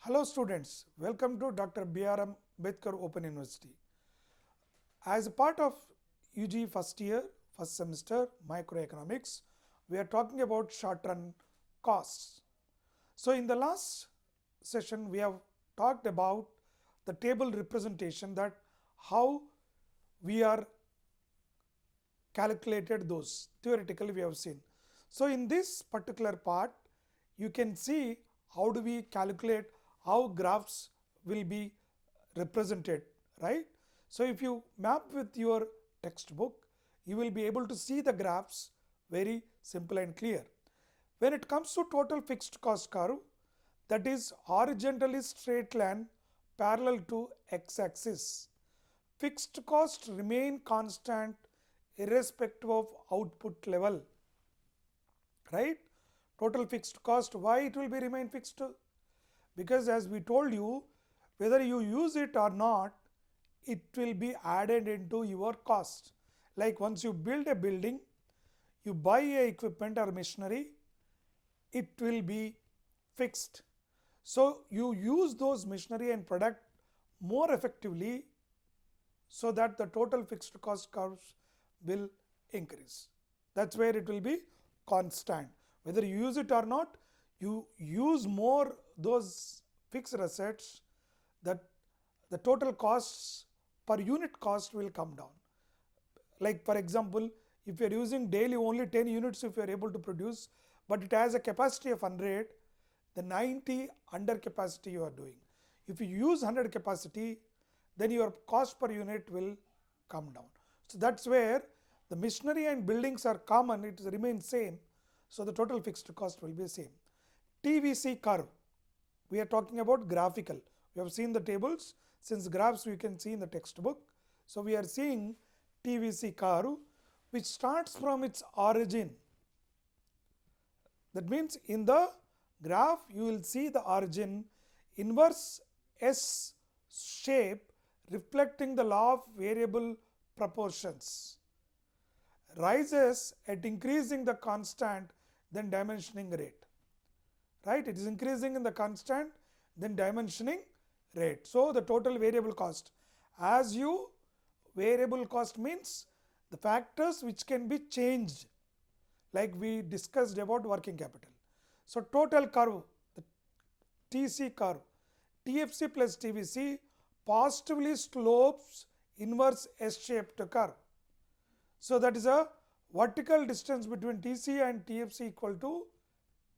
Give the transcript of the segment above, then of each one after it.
Hello students, welcome to Dr. B.R. Ambedkar Open University. As a part of UG first year, first semester microeconomics, we are talking about short run costs. So in the last session we have talked about the table representation, that how we are calculated those theoretically we have seen. So in this particular part you can see how do we calculate how graphs will be represented, right? So if you map with your textbook, you will be able to see the graphs very simple and clear. When it comes to total fixed cost curve, that is horizontally straight line parallel to x-axis. Fixed costs remain constant irrespective of output level, right? Total fixed cost, why it will be remain fixed? Because as we told you, whether you use it or not, it will be added into your cost. Like once you build a building, you buy a equipment or machinery, it will be fixed. So you use those machinery and product more effectively so that the total fixed cost curves will increase. That's where it will be constant. Whether you use it or not, you use more those fixed assets, that the total costs per unit cost will come down. Like for example, if you are using daily only 10 units if you are able to produce, but it has a capacity of 100, the 90 under capacity you are doing. If you use 100 capacity, then your cost per unit will come down. So that's where the machinery and buildings are common, it remains same. So the total fixed cost will be same. TVC curve, we are talking about graphical. We have seen the tables, since graphs we can see in the textbook. So we are seeing TVC curve which starts from its origin. That means in the graph you will see the origin, inverse S shape reflecting the law of variable proportions, rises at increasing the constant then dimensioning rate, right? It is increasing in the constant then dimensioning rate. So the total variable cost, as you variable cost means the factors which can be changed, like we discussed about working capital. So total curve, the TC curve, TFC plus TVC positively slopes inverse S-shaped curve. So that is a vertical distance between TC and TFC equal to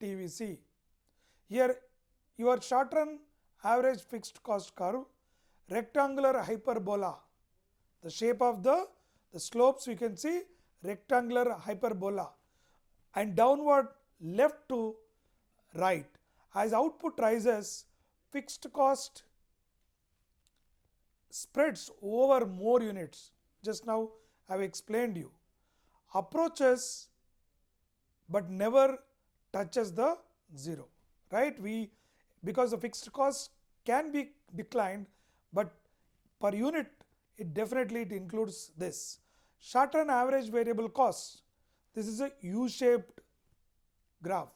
TVC. Here your short run average fixed cost curve, rectangular hyperbola, the shape of the slopes we can see rectangular hyperbola, and downward left to right. As output rises, fixed cost spreads over more units. Just now I have explained you. Approaches but never touches the zero, right? Because the fixed cost can be declined, but per unit it definitely includes this. Short run average variable cost, this is a U-shaped graph,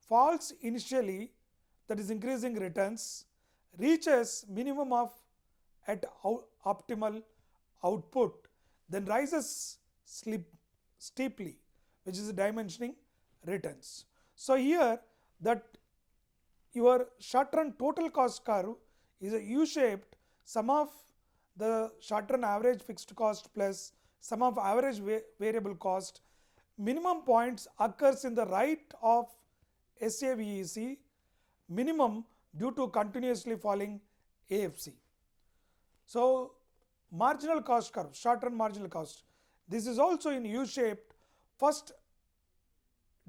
falls initially, that is increasing returns, reaches minimum of at optimal output, then rises steeply, which is dimensioning returns. So here that your short run total cost curve is a U-shaped, sum of the short run average fixed cost plus sum of average variable cost. Minimum points occurs in the right of SAVEC, minimum due to continuously falling AFC. So marginal cost curve, short run marginal cost, this is also in U-shaped. First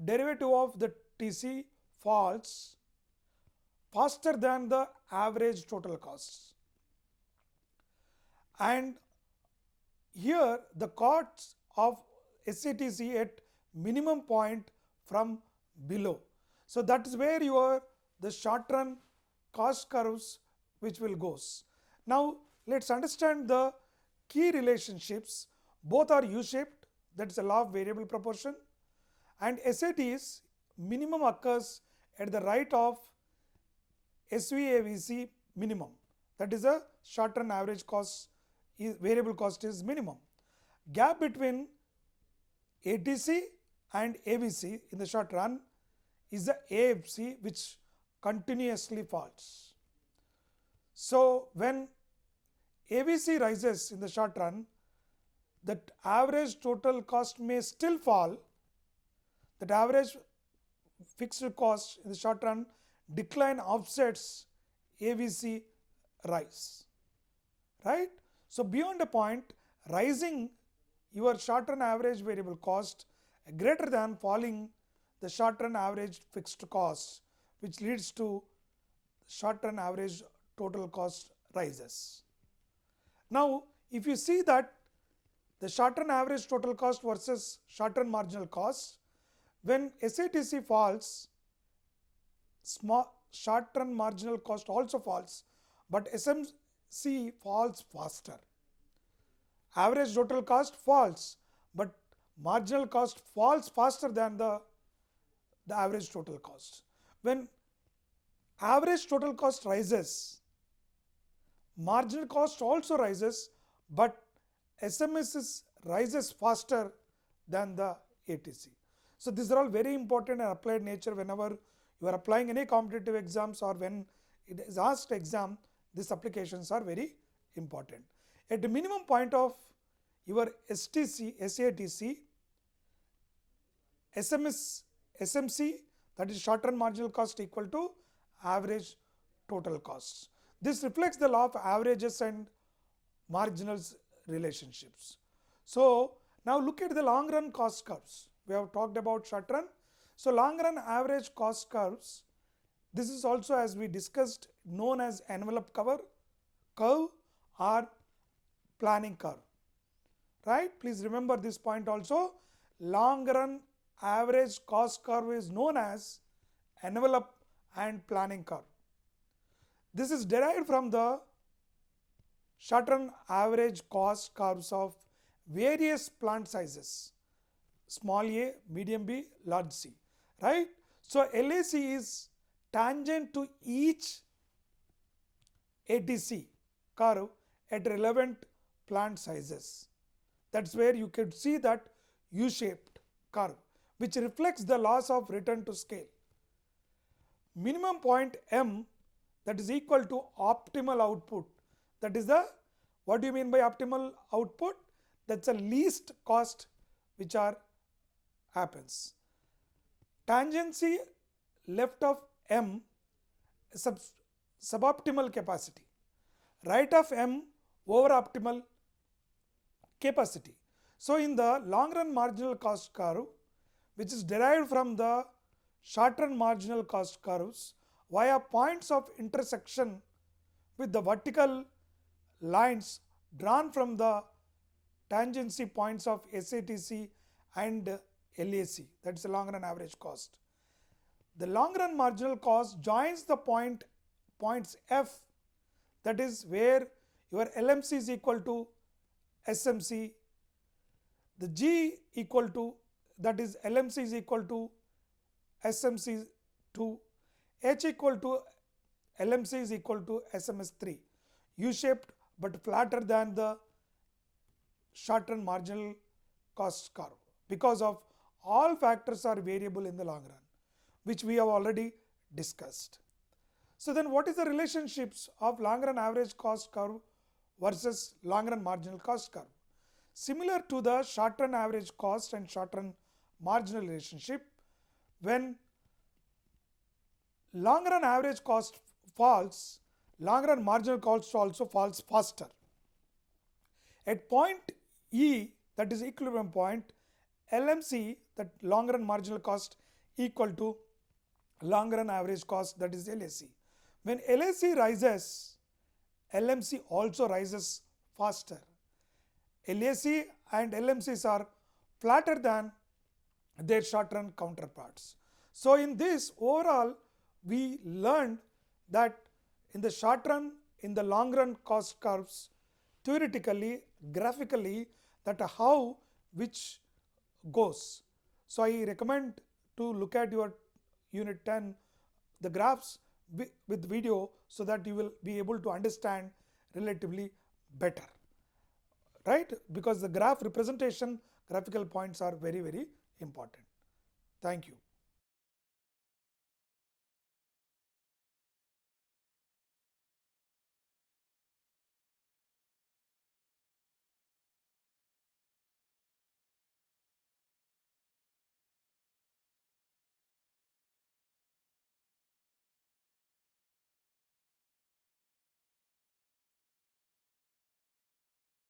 derivative of the TC falls faster than the average total costs, and here the costs of SATC at minimum point from below. So that is where your the short run cost curves which will goes. Now let's understand the key relationships. Both are U-shaped, that is a law of variable proportion, and SATs minimum occurs at the right of SVAVC minimum, that is a short run average cost, variable cost is minimum. Gap between ATC and ABC in the short run is the AFC, which continuously falls. So when ABC rises in the short run, that average total cost may still fall. That average fixed cost in the short run decline offsets ABC rise, right? So beyond a point, rising your short run average variable cost greater than falling the short run average fixed cost, which leads to short run average total cost rises. Now, if you see that the short run average total cost versus short run marginal cost, when SATC falls, short run marginal cost also falls, but SMC falls faster. Average total cost falls, but marginal cost falls faster than the average total cost. When average total cost rises, marginal cost also rises, but SMS rises faster than the ATC. So these are all very important and applied nature whenever you are applying any competitive exams or when it is asked exam, these applications are very important. At the minimum point of your STC, SATC, SMC, that is short run marginal cost equal to average total costs. This reflects the law of averages and marginals relationships. So now look at the long run cost curves. We have talked about short run. So long run average cost curves, this is also, as we discussed, known as envelope curve or planning curve, right? Please remember this point also. Long run average cost curve is known as envelope and planning curve. This is derived from the short run average cost curves of various plant sizes, small a, medium B, large C, right? So LAC is tangent to each ATC curve at relevant plant sizes. That's where you could see that U-shaped curve, which reflects the loss of return to scale. Minimum point M, that is equal to optimal output. That is the, what do you mean by optimal output? That's the least cost which happens. Tangency left of M, suboptimal capacity. Right of M, over optimal capacity. So in the long run marginal cost curve, which is derived from the short run marginal cost curves via points of intersection with the vertical lines drawn from the tangency points of SATC and LAC, that is the long run average cost. The long run marginal cost joins the points F, that is where your LMC is equal to SMC, the G equal to, that is LMC is equal to SMC2, H equal to LMC is equal to SMS3, U-shaped but flatter than the short run marginal cost curve because of all factors are variable in the long run, which we have already discussed. So then what is the relationships of long run average cost curve versus long run marginal cost curve? Similar to the short run average cost and short run marginal relationship, when long run average cost falls, long run marginal cost also falls faster. At point E, that is equilibrium point, LMC, that long run marginal cost, equal to long run average cost, that is LAC. When LAC rises, LMC also rises faster. LAC and LMCs are flatter than their short run counterparts. So in this overall, we learned that in the short run, in the long run cost curves, theoretically, graphically, that how which goes. So I recommend to look at your unit 10, the graphs, with video so that you will be able to understand relatively better, right? Because the graph representation, graphical points are very, very important. Thank you.